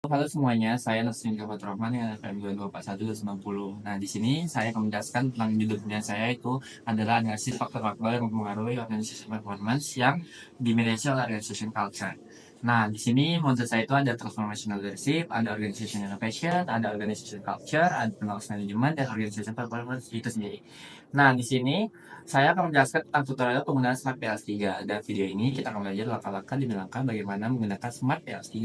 Halo semuanya, saya Nasrin Gafat Rahman yang FM 2241-90. Nah, di sini saya akan menjelaskan tentang judulnya saya itu adalah analisis faktor-faktor yang mempengaruhi organisasi performance yang dimiliki oleh organization culture. Nah, di sini model saya itu ada transformational leadership, ada organization innovation, ada organization culture, ada knowledge management, dan organization performance itu sendiri. Nah, di sini saya akan menjelaskan tentang tutorial penggunaan Smart PLS3. Dan video ini kita akan belajar langkah-langkah dibelakang bagaimana menggunakan Smart PLS3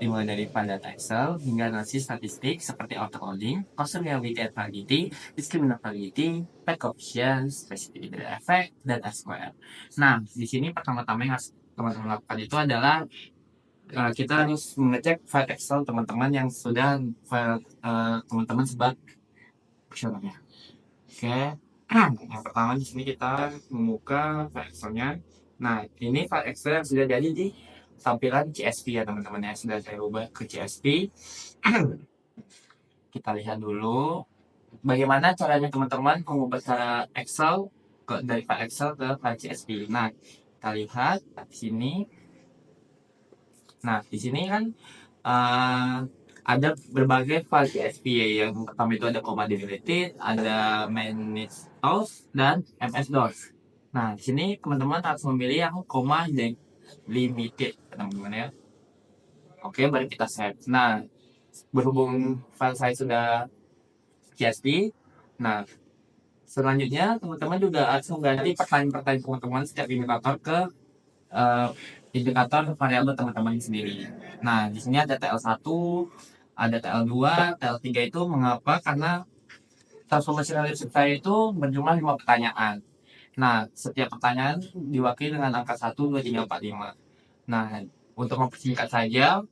dimulai dari file data Excel hingga analisis statistik seperti auto-coding, cluster reliability and validity, discriminant validity, path coefficient, specificity effect, dan SQL. Nah, di sini pertama-tama yang harus teman-teman lakukan itu adalah kita harus mengecek file Excel teman-teman yang sudah file teman-teman sebat ya. Oke. Yang pertama di sini kita membuka file Excel-nya. Nah, ini file Excel yang sudah jadi di tampilan CSV ya teman-teman ya. Sudah saya ubah ke CSV. Kita lihat dulu bagaimana caranya teman-teman mengubah cara Excel dari file Excel ke file CSV. Nah, kita lihat di sini. Nah, di sini kan uh, ada berbagai file CSV ya. Yang pertama itu ada comma delimited, ada manage tools, dan MS-DOS. Nah, di sini teman-teman harus memilih yang comma delimited, teman-teman ya. Oke, baru kita save. Nah, berhubung file saya sudah CSV, nah selanjutnya teman-teman juga harus mengganti pertanyaan-pertanyaan teman-teman setiap indikator ke uh, indikator variabel teman-teman sendiri. Nah, di sini ada TL1, ada TL2, TL3 itu mengapa? Karena transformasi leadership saya itu berjumlah 5 pertanyaan. Nah, setiap pertanyaan diwakili dengan angka 1, 2, 3, 4, 5. Nah, untuk mempersingkat saja,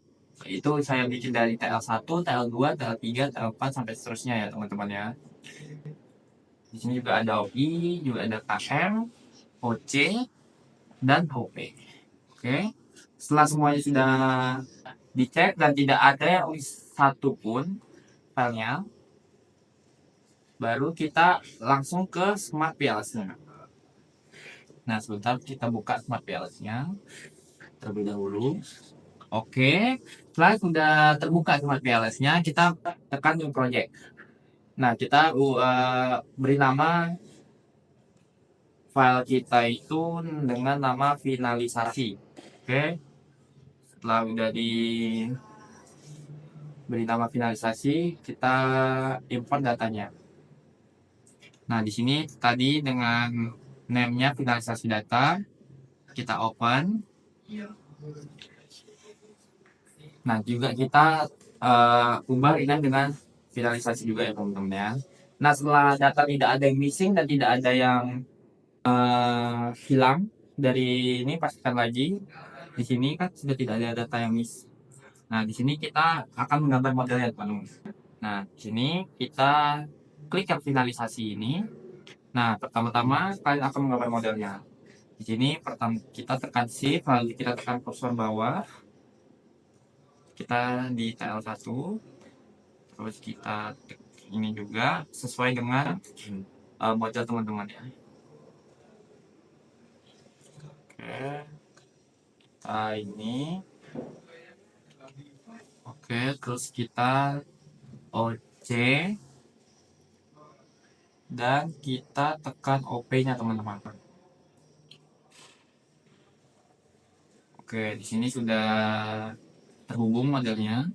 itu saya bikin dari TL1, TL2, TL3, TL4, sampai seterusnya ya teman-teman ya. Di sini juga ada OI, juga ada KM, OC, dan OP. Oke. Setelah semuanya sudah dicek dan tidak ada yang satu pun filenya, baru kita langsung ke Smart PLS-nya. Nah, sebentar kita buka Smart PLS-nya terlebih dahulu. Oke, setelah sudah terbuka Smart PLS-nya, kita tekan New Project. Nah, kita beri nama file kita itu dengan nama finalisasi. Oke, setelah udah diberi nama finalisasi, kita import datanya. Nah, di sini tadi dengan name-nya finalisasi data, kita open. Nah, juga kita ubah ini dengan finalisasi juga ya teman-teman ya. Nah, setelah data tidak ada yang missing dan tidak ada yang hilang dari ini, pastikan lagi di sini kan sudah tidak ada data yang miss. Nah, di sini kita akan menggambar modelnya teman-teman. Nah, di sini kita klik yang finalisasi ini. Nah, pertama-tama kalian akan menggambar modelnya. Di sini pertama kita tekan shift, lalu kita tekan kursor bawah. Kita di TL1, terus kita ini juga sesuai dengan model teman-teman ya. Oke, kita ini. Oke, terus kita OC dan kita tekan OP-nya teman-teman. Oke, di sini sudah terhubung modelnya.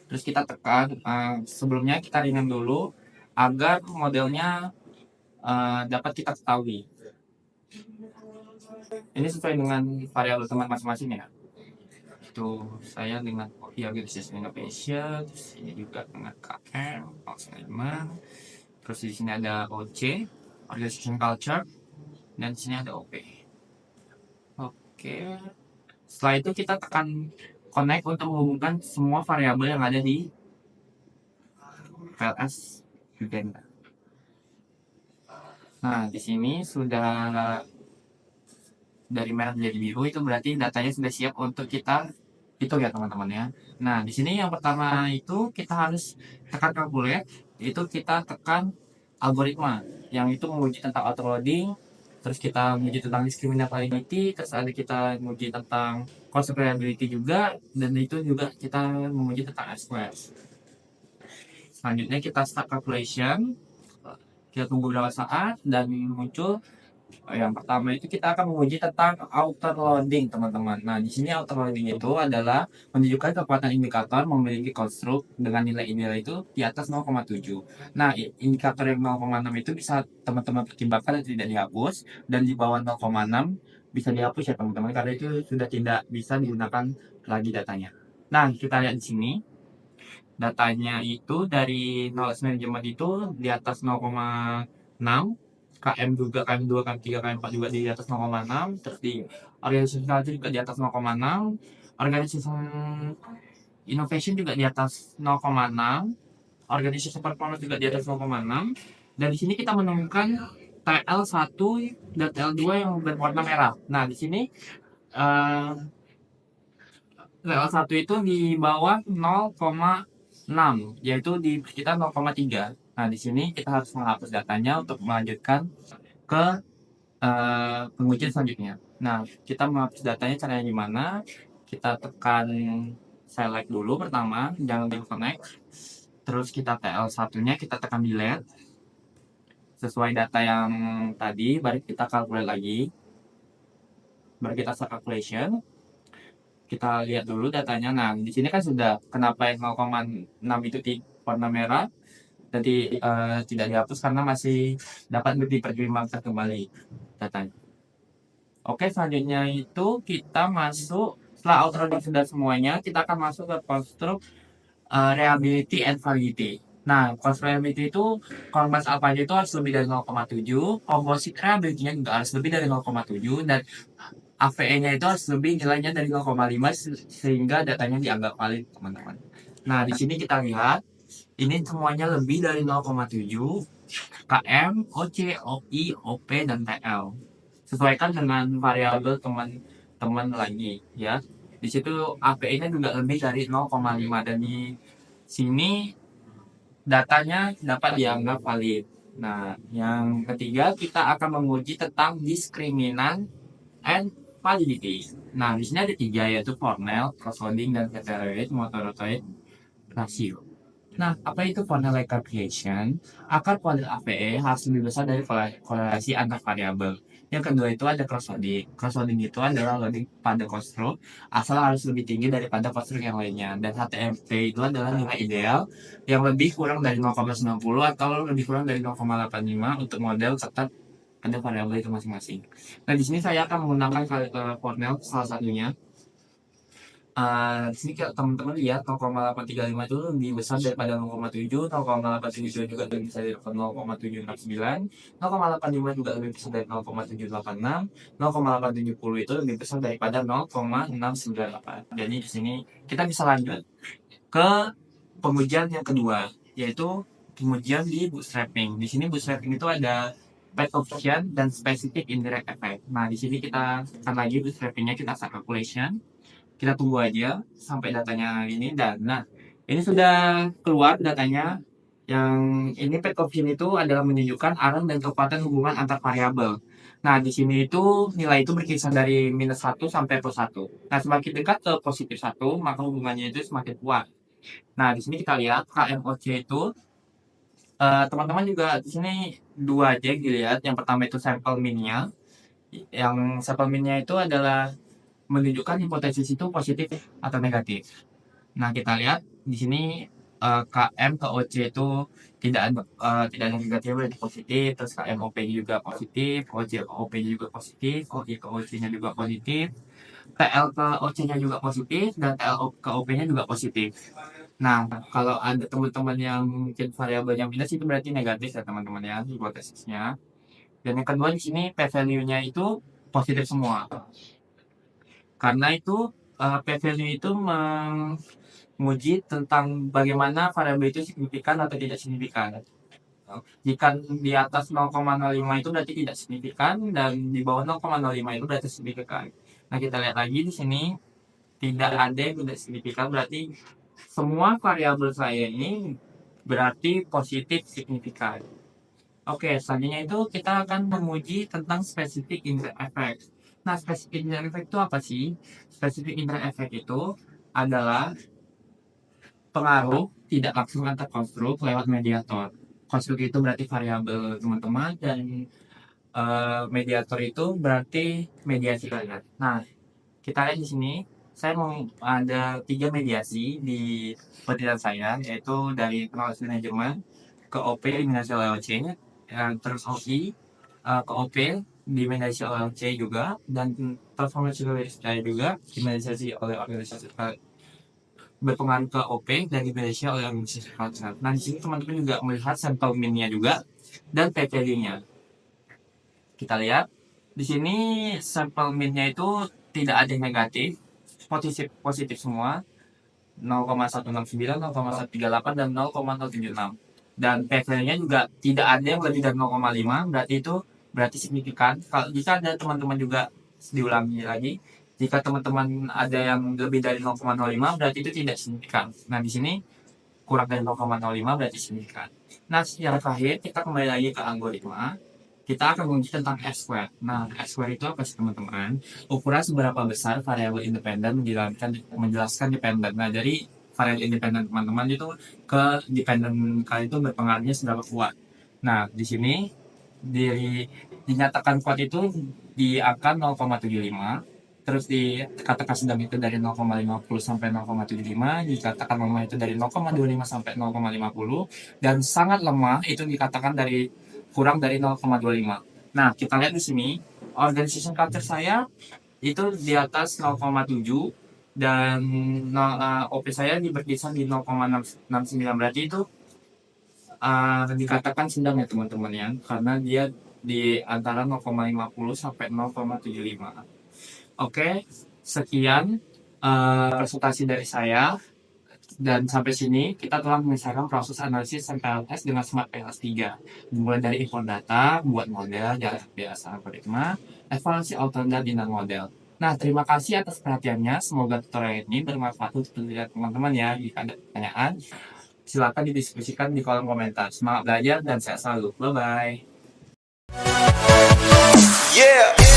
Terus kita tekan sebelumnya kita rename dulu agar modelnya dapat kita ketahui. Ini sesuai dengan variabel teman masing-masing ya. Itu saya dengan organization innovation, terus ini juga dengan KM, terus di sini ada OC, organization culture, dan di sini ada OP. Oke. Setelah itu kita tekan connect untuk menghubungkan semua variabel yang ada di PLS Uganda. Nah, di sini sudah dari merah menjadi biru, itu berarti datanya sudah siap untuk kita hitung ya teman-teman ya. Nah, di sini yang pertama itu kita harus tekan calculate, itu kita tekan algoritma yang itu menguji tentang auto loading, terus kita menguji tentang discriminability, terus ada kita menguji tentang considerability juga, dan itu juga kita menguji tentang S-squares. Selanjutnya kita start calculation, kita tunggu beberapa saat dan muncul. Yang pertama itu kita akan menguji tentang outer loading, teman-teman. Nah, di sini outer loading itu adalah menunjukkan kekuatan indikator memiliki konstruk dengan nilai-nilai itu di atas 0,7. Nah, indikator yang 0,6 itu bisa teman-teman pertimbangkan dan tidak dihapus, dan di bawah 0,6 bisa dihapus ya teman-teman, karena itu sudah tidak bisa digunakan lagi datanya. Nah, kita lihat di sini datanya itu dari knowledge management itu di atas 0,6, KM juga, KM2, KM3, KM4 juga di atas 0,6, terus di organisasi culture juga di atas 0,6, organisasi innovation juga di atas 0,6, organisasi performance juga di atas 0,6, dan di sini kita menemukan TL1 dan TL2 yang berwarna merah. Nah, di sini eh, TL1 itu di bawah 0,6, yaitu di sekitar 0,3. Nah, di sini kita harus menghapus datanya untuk melanjutkan ke pengujian selanjutnya. Nah, kita menghapus datanya caranya gimana? Kita tekan select dulu pertama, jangan di connect. Terus kita TL1-nya kita tekan delete. Sesuai data yang tadi, baru kita calculate lagi. Baru kita start calculation. Kita lihat dulu datanya. Nah, di sini kan sudah kenapa yang 0,6 itu di warna merah dan tidak dihapus karena masih dapat dipertimbangkan kembali datanya. Oke, selanjutnya itu kita masuk setelah outloading sudah semuanya, kita akan masuk ke konstruk reliability and validity. Nah, konstruk reliability itu konvers alfanya itu harus lebih dari 0,7, composite reliability-nya juga harus lebih dari 0,7, dan AVE-nya itu harus lebih nilainya dari 0,5 sehingga datanya dianggap valid, teman-teman. Nah, di sini kita lihat ini semuanya lebih dari 0,7, KM, OC, OI, OP, dan TL. Sesuaikan dengan variabel teman-teman lagi ya. Di situ API-nya juga lebih dari 0,5, dan di sini datanya dapat dianggap valid. Nah, yang ketiga kita akan menguji tentang diskriminan and validity. Nah, di sini ada tiga, yaitu Cornell, cross-coding, dan heteroid motor-rotoid ratio. Nah, apa itu Cornell calculation? Akar kuadrat AVE harus lebih besar dari korelasi antar variabel. Yang kedua itu ada cross-loading. Cross-loading itu adalah loading pada konstruk, asal harus lebih tinggi daripada konstruk yang lainnya. Dan HTMP itu adalah nilai ideal yang lebih kurang dari 0,90 atau lebih kurang dari 0,85 untuk model ketat pada variabel itu masing-masing. Nah, di sini saya akan menggunakan Cornell salah satunya. Di sini kalau teman-teman lihat 0,835 itu lebih besar daripada 0,7, 0,872 juga lebih besar dari 0,769, 0,85 juga lebih besar dari 0,786, 0,870 itu lebih besar daripada 0,698. Jadi di sini kita bisa lanjut ke pengujian yang kedua, yaitu pengujian di bootstrapping. Di sini bootstrapping itu ada path option dan specific indirect effect. Nah, di sini kita akan lagi bootstrappingnya, kita start calculation. Kita tunggu aja sampai datanya ini, dan nah ini sudah keluar datanya. Yang ini path option itu adalah menunjukkan arang dan kekuatan hubungan antar variabel. Nah, di sini itu nilai itu berkisar dari -1 sampai +1. Nah, semakin dekat ke +1, maka hubungannya itu semakin kuat. Nah, di sini kita lihat KMOC itu teman-teman juga di sini dua aja dilihat. Yang pertama itu sampel minnya. Yang sampel minnya itu adalah menunjukkan hipotesis itu positif atau negatif. Nah, kita lihat di sini KM ke OC itu tidak ada negatif, berarti positif. Terus KM OP juga positif, OC ke OP juga positif, OI ke OC-nya juga positif, TL ke OC-nya juga positif, dan TL ke OP-nya juga positif. Nah, kalau ada teman-teman yang mungkin variabelnya minus itu berarti negatif ya teman-teman ya, hipotesisnya. Dan yang kedua di sini p-value-nya itu positif semua. Karena itu p-value itu menguji tentang bagaimana variabel itu signifikan atau tidak signifikan. Jika di atas 0,05 itu berarti tidak signifikan, dan di bawah 0,05 itu berarti signifikan. Nah, kita lihat lagi di sini tidak ada yang tidak signifikan, berarti semua variabel saya ini berarti positif signifikan. Oke, selanjutnya itu kita akan menguji tentang specific indirect effect. Nah, specific indirect effect itu apa sih? Specific indirect effect itu adalah pengaruh tidak langsung antar konstruk lewat mediator. Konstruk itu berarti variabel teman-teman, dan mediator itu berarti mediasi kalian. Nah, kita lihat di sini, saya mau ada 3 mediasi di penelitian saya, yaitu dari knowledge management ke OP eliminasi OLC, terus OI ke OP diminasi oleh C juga, dan transformasi saya juga diminasi oleh organisasi berpengaruh ke OP dan diminasi oleh organisasi culture. Nah, di sini teman-teman juga melihat sampel min-nya juga dan p-value-nya. Kita lihat di sini sampel min-nya itu tidak ada yang negatif, positif positif semua, 0,169, 0,138, dan 0,076. Dan p-value-nya juga tidak ada yang lebih dari 0,5, berarti itu berarti signifikan. Kalau jika ada teman-teman juga, diulangi lagi, jika teman-teman ada yang lebih dari 0,05 berarti itu tidak signifikan. Nah, di sini kurang dari 0,05 berarti signifikan. Nah, yang terakhir kita kembali lagi ke algoritma. Kita akan menguji tentang S-square. Nah, S-square itu apa sih teman-teman? Ukuran seberapa besar variabel independen menjelaskan dependen. Nah, jadi variabel independen teman-teman itu ke dependen kali itu berpengaruhnya seberapa kuat. Nah, di sini dinyatakan kuat itu di angka 0,75, terus dikatakan sedang itu dari 0,50 sampai 0,75, dikatakan lemah itu dari 0,25 sampai 0,50, dan sangat lemah itu dikatakan dari kurang dari 0,25. Nah, kita lihat di sini, organization culture saya itu di atas 0,7, dan OP saya berkisar di 0,669, berarti itu dikatakan sedang ya teman-teman ya, karena dia di antara 0,50 sampai 0,75. Oke, sekian presentasi dari saya, dan sampai sini kita telah menyelesaikan proses analisis MPLS dengan Smart PLS 3, mulai dari import data, buat model, jalan biasa algoritma, evaluasi auto dan inner model. Nah, terima kasih atas perhatiannya. Semoga tutorial ini bermanfaat untuk teman-teman ya. Jika ada pertanyaan, silakan didiskusikan di kolom komentar. Semangat belajar dan sehat selalu. Bye-bye. Yeah.